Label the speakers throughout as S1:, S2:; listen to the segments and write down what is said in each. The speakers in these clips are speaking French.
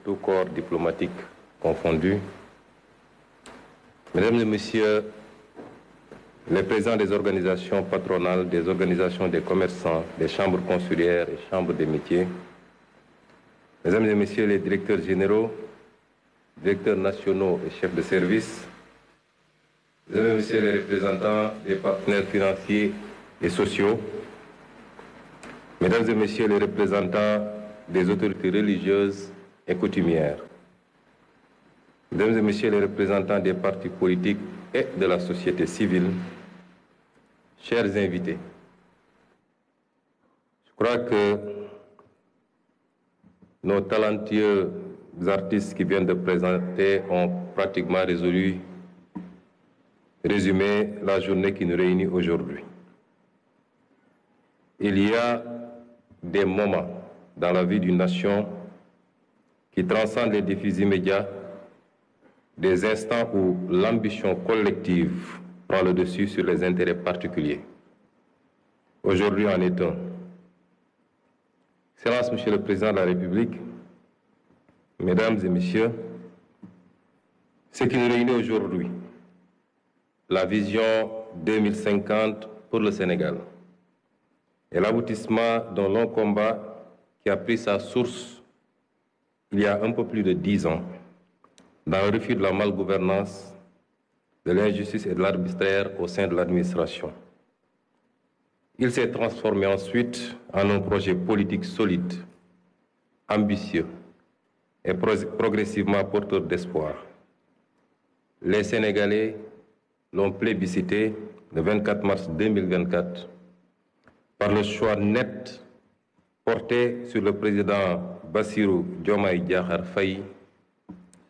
S1: tout corps diplomatique confondu, Mesdames et Messieurs les présidents des organisations patronales, des organisations des commerçants, des chambres consulaires et chambres des métiers, Mesdames et Messieurs les directeurs généraux, directeurs nationaux et chefs de service, Mesdames et Messieurs les représentants des partenaires financiers et sociaux, Mesdames et Messieurs les représentants des autorités religieuses et coutumières, Mesdames et Messieurs les représentants des partis politiques et de la société civile, chers invités, je crois que nos talentueux artistes qui viennent de présenter ont pratiquement résumé la journée qui nous réunit aujourd'hui. Il y a des moments dans la vie d'une nation qui transcendent les défis immédiats, des instants où l'ambition collective prend le dessus sur les intérêts particuliers. Aujourd'hui en est un. Excellence, Monsieur le Président de la République, Mesdames et Messieurs, ce qui nous réunit aujourd'hui, la vision 2050 pour le Sénégal, est l'aboutissement d'un long combat qui a pris sa source il y a un peu plus de 10 ans, dans le refus de la malgouvernance, de l'injustice et de l'arbitraire au sein de l'administration. Il s'est transformé ensuite en un projet politique solide, ambitieux et progressivement porteur d'espoir. Les Sénégalais l'ont plébiscité le 24 mars 2024 par le choix net porté sur le président Bassirou Diomaye Diakhar Faye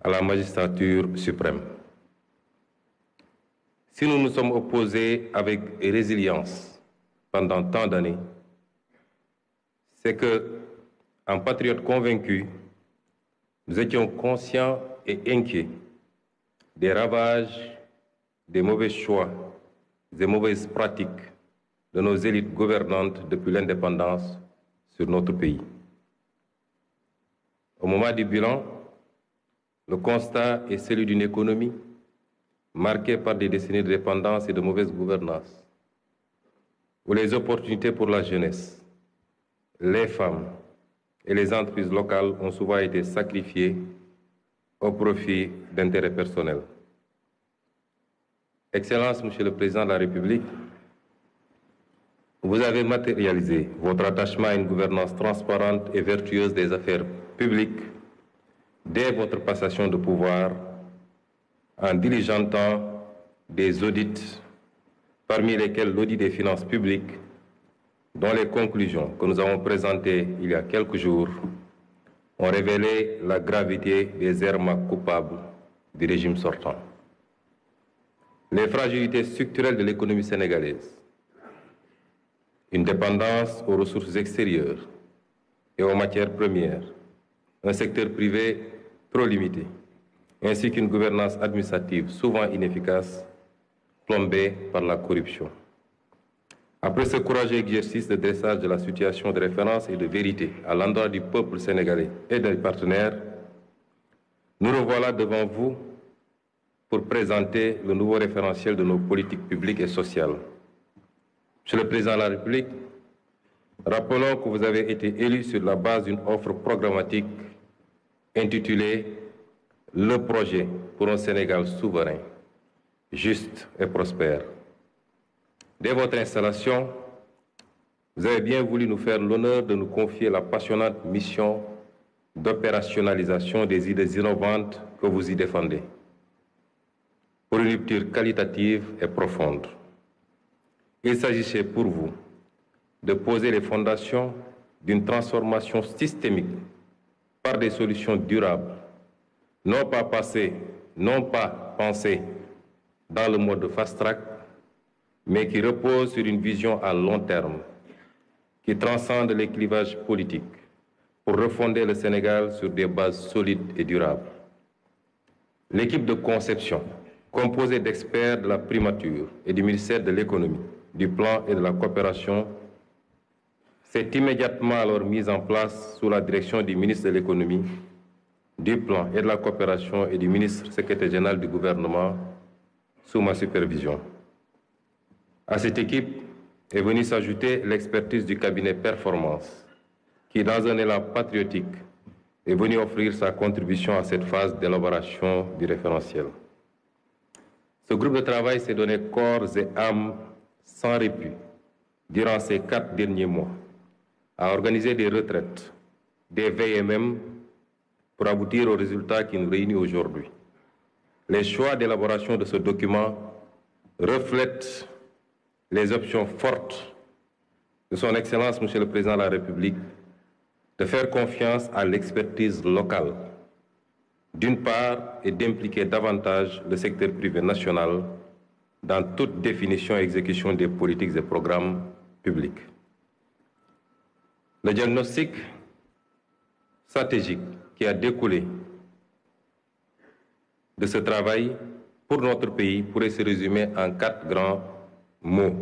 S1: à la magistrature suprême. Si nous nous sommes opposés avec résilience pendant tant d'années, c'est que, en patriotes convaincus, nous étions conscients et inquiets des ravages, des mauvais choix, des mauvaises pratiques de nos élites gouvernantes depuis l'indépendance sur notre pays. Au moment du bilan, le constat est celui d'une économie marquée par des décennies de dépendance et de mauvaise gouvernance, où les opportunités pour la jeunesse, les femmes et les entreprises locales ont souvent été sacrifiées au profit d'intérêts personnels. Excellence, Monsieur le Président de la République, vous avez matérialisé votre attachement à une gouvernance transparente et vertueuse des affaires publiques dès votre passation de pouvoir en diligentant des audits, parmi lesquels l'audit des finances publiques, dont les conclusions que nous avons présentées il y a quelques jours ont révélé la gravité des errements coupables du régime sortant. Les fragilités structurelles de l'économie sénégalaise, une dépendance aux ressources extérieures et aux matières premières, un secteur privé trop limité, ainsi qu'une gouvernance administrative souvent inefficace, plombée par la corruption. Après ce courageux exercice de dressage de la situation de référence et de vérité à l'endroit du peuple sénégalais et des partenaires, nous revoilà devant vous pour présenter le nouveau référentiel de nos politiques publiques et sociales. Monsieur le Président de la République, rappelons que vous avez été élu sur la base d'une offre programmatique intitulée « Le projet pour un Sénégal souverain, juste et prospère ». Dès votre installation, vous avez bien voulu nous faire l'honneur de nous confier la passionnante mission d'opérationnalisation des idées innovantes que vous y défendez, pour une rupture qualitative et profonde. Il s'agissait pour vous de poser les fondations d'une transformation systémique par des solutions durables, non pas pensées dans le mode fast-track, mais qui reposent sur une vision à long terme, qui transcende les clivages politiques pour refonder le Sénégal sur des bases solides et durables. L'équipe de conception, composée d'experts de la primature et du ministère de l'économie, du plan et de la coopération, s'est immédiatement alors mise en place sous la direction du ministre de l'économie, du plan et de la coopération et du ministre secrétaire général du gouvernement sous ma supervision. À cette équipe est venue s'ajouter l'expertise du cabinet Performance, qui, dans un élan patriotique, est venu offrir sa contribution à cette phase d'élaboration du référentiel. Ce groupe de travail s'est donné corps et âme sans répit durant ces 4 derniers mois, à organiser des retraites, des veilles et même pour aboutir aux résultats qui nous réunissent aujourd'hui. Les choix d'élaboration de ce document reflètent les options fortes de son Excellence, Monsieur le Président de la République, de faire confiance à l'expertise locale, d'une part, et d'impliquer davantage le secteur privé national dans toute définition et exécution des politiques et programmes publics. Le diagnostic stratégique qui a découlé de ce travail pour notre pays pourrait se résumer en 4 grands mots.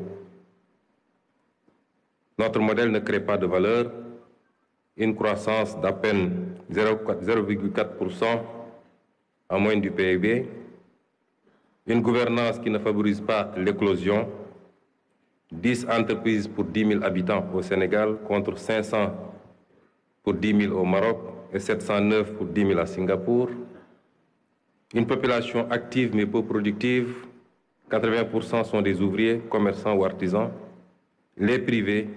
S1: Notre modèle ne crée pas de valeur, une croissance d'à peine 0,4% en moyenne du PIB, une gouvernance qui ne favorise pas l'éclosion, 10 entreprises pour 10 000 habitants au Sénégal contre 500 pour 10 000 au Maroc et 709 pour 10 000 à Singapour, une population active mais peu productive, 80% sont des ouvriers, commerçants ou artisans, le privé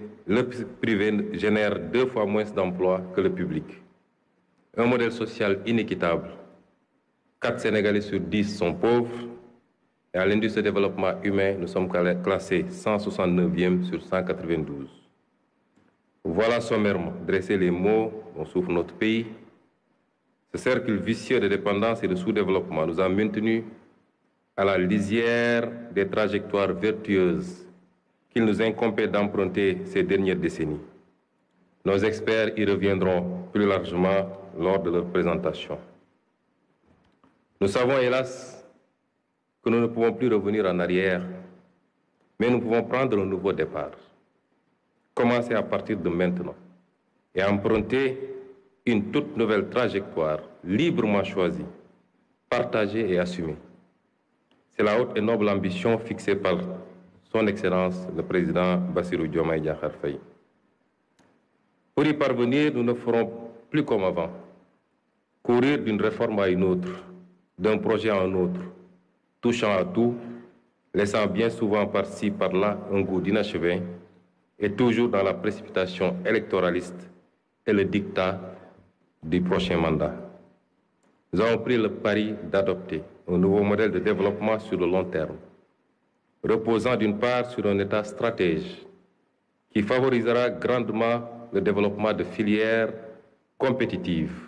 S1: génère 2 fois moins d'emplois que le public. Un modèle social inéquitable. 4 Sénégalais sur 10 sont pauvres. Et à l'indice de développement humain, nous sommes classés 169e sur 192. Voilà sommairement dressé les mots dont souffre notre pays. Ce cercle vicieux de dépendance et de sous-développement nous a maintenus à la lisière des trajectoires vertueuses qu'il nous incombait d'emprunter ces dernières décennies. Nos experts y reviendront plus largement lors de leur présentation. Nous savons, hélas, que nous ne pouvons plus revenir en arrière, mais nous pouvons prendre un nouveau départ. Commencer à partir de maintenant et emprunter une toute nouvelle trajectoire librement choisie, partagée et assumée. C'est la haute et noble ambition fixée par Son Excellence le Président Bassirou Diomaye Diakhar Faye. Pour y parvenir, nous ne ferons plus comme avant, courir d'une réforme à une autre, d'un projet à un autre, touchant à tout, laissant bien souvent par-ci, par-là un goût d'inachevé, et toujours dans la précipitation électoraliste et le diktat du prochain mandat. Nous avons pris le pari d'adopter un nouveau modèle de développement sur le long terme, reposant d'une part sur un État stratège qui favorisera grandement le développement de filières compétitives,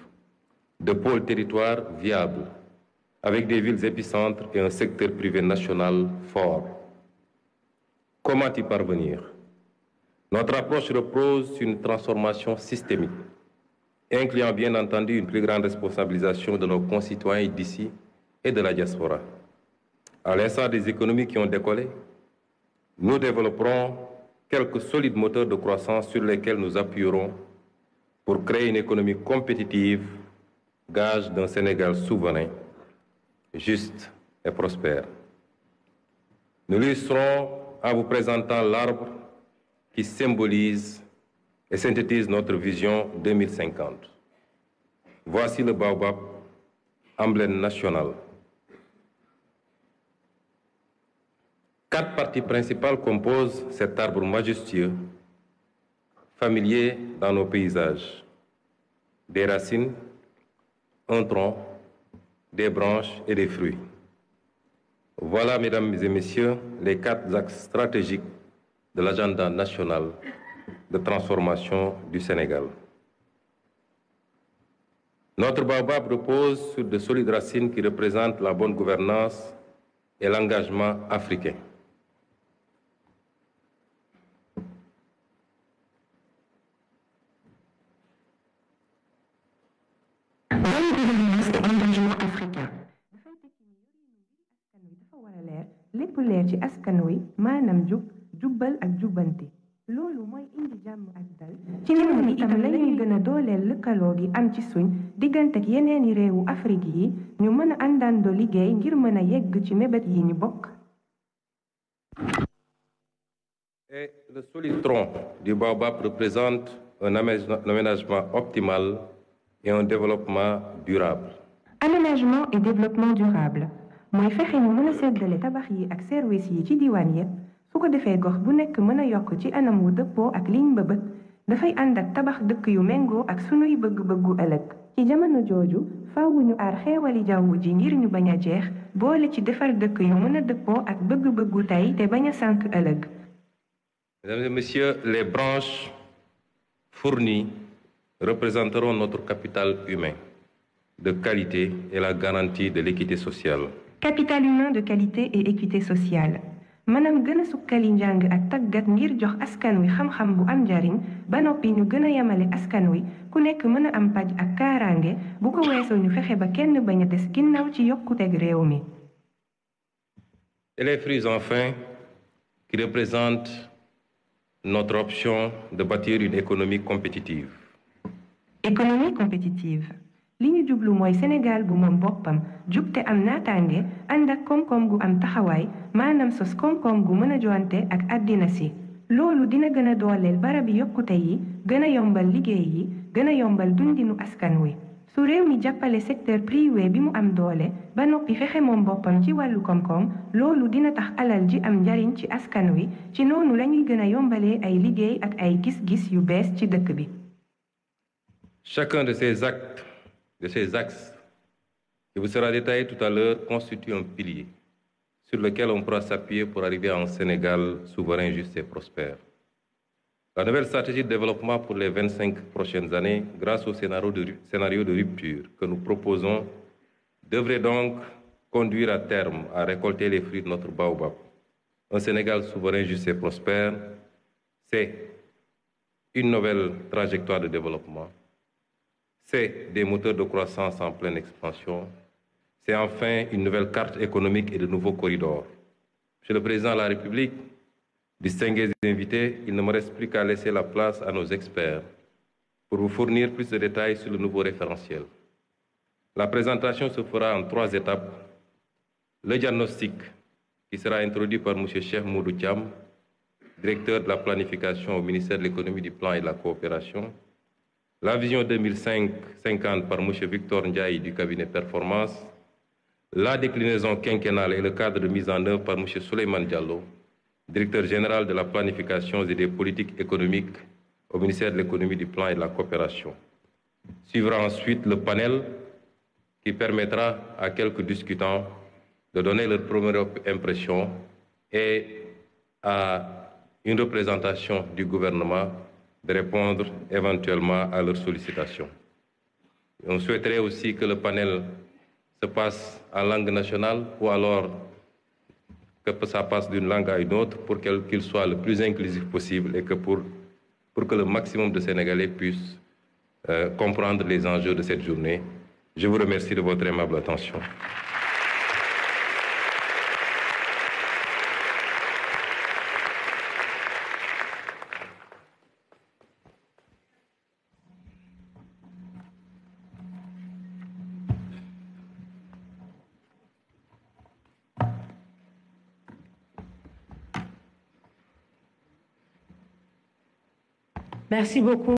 S1: de pôles territoires viables, avec des villes épicentres et un secteur privé national fort. Comment y parvenir? Notre approche repose sur une transformation systémique, incluant bien entendu une plus grande responsabilisation de nos concitoyens d'ici et de la diaspora. À l'instar des économies qui ont décollé, nous développerons quelques solides moteurs de croissance sur lesquels nous appuierons pour créer une économie compétitive, gage d'un Sénégal souverain, juste et prospère. Nous l'illustrons en vous présentant l'arbre qui symbolise et synthétise notre vision 2050. Voici le baobab, emblème national. 4 parties principales composent cet arbre majestueux, familier dans nos paysages. Des racines, un tronc, des branches et des fruits. Voilà, mesdames et messieurs, les 4 axes stratégiques de l'agenda national de transformation du Sénégal. Notre baobab repose sur de solides racines qui représentent la bonne gouvernance et l'engagement africain.
S2: lépp leer ci askan wi maanaam jub jubbal ak jubbanti loolu mooy indi jàmm ak dal ci noonu itam la ñuy gën a dooleel lëkkaloo gi am ci suñ diggante ak yeneeni réewu Afrique yi ñu mën a àndandoo liggéey ngir mën a yegg ci mébét yi ñu bokk.
S1: Et le solide tronc du baobab représente un aménagement optimal et un développement durable.
S2: Aménagement et développement durable mooy fexe ñu mën a seddale tabax yi ak service yi ci diwaan yépp su ko defee gox bu nekk mën a yokk ci anam wu dëppoo ak liñ mbëbët dafay ànd ak tabax dëkk yu méngoo ak sunuy bëgg-bëggu ëllëg. ci jamono jooju faaw ñu aar xeewali jaww ji ngir ñu bañ a jeex boole ci defar dëkk yu mën a dëppoo ak bëgg-bëggu tey te bañ a sànk ëllëg.
S1: Mesdames et messieurs, les branches fournies représenteront notre capital humain de qualité et la garantie de l'équité sociale.
S2: Capital humain de qualité et équité sociale maanaam gën a sukkali njàng ak tàggat ngir jox askan wi xam-xam bu am njariñ ba noppi ñu gën a yemale askan wi ku nekk mën a am paj ak kaaraange bu ko weesoo ñu fexe ba kenn bañ a des ginnaaw ci yokkuteg réew mi.
S1: Et les fruits enfin qui représentent notre option de bâtir une économie compétitive.
S2: Économie compétitive li ñu jublu mooy Sénégal bu moom boppam jub te am naataange ànd ak koom-koom gu am taxawaay maanaam sos koom-koom gu mën a joante ak àddina si. loolu dina gën a dooleel barabi yokkute yi gën a yombal liggéey yi gën a yombal dundinu askan wi. su réew mi jàppale secteur privé bi mu am doole ba noppi fexe moom boppam ci wàllu koom-koom loolu dina tax alal ji am njariñ ci askan wi ci noonu lañuy gën a yombalee ay liggéey ak ay gis-gis yu bees ci dëkk bi.
S1: Chacun de ces axes qui vous sera détaillé tout à l'heure constitue un pilier sur lequel on pourra s'appuyer pour arriver à un Sénégal souverain, juste et prospère. La nouvelle stratégie de développement pour les 25 prochaines années, grâce au scénario de rupture que nous proposons, devrait donc conduire à terme à récolter les fruits de notre baobab. Un Sénégal souverain, juste et prospère, c'est une nouvelle trajectoire de développement. C'est des moteurs de croissance en pleine expansion. C'est enfin une nouvelle carte économique et de nouveaux corridors. Monsieur le Président de la République, distingués invités, il ne me reste plus qu'à laisser la place à nos experts pour vous fournir plus de détails sur le nouveau référentiel. La présentation se fera en 3 étapes. Le diagnostic, qui sera introduit par M. Cheikh Moudou Thiam, directeur de la planification au ministère de l'économie, du plan et de la coopération. La vision 2050 par M. Victor Ndiaye du cabinet Performance. La déclinaison quinquennale et le cadre de mise en œuvre par M. Souleymane Diallo, directeur général de la planification et des politiques économiques au ministère de l'économie, du plan et de la coopération. Suivra ensuite le panel qui permettra à quelques discutants de donner leur première impression et à une représentation du gouvernement de répondre éventuellement à leurs sollicitations. On souhaiterait aussi que le panel se passe en langue nationale ou alors que ça passe d'une langue à une autre pour qu'il soit le plus inclusif possible et que pour que le maximum de Sénégalais puissent comprendre les enjeux de cette journée. Je vous remercie de votre aimable attention.
S2: Merci beaucoup.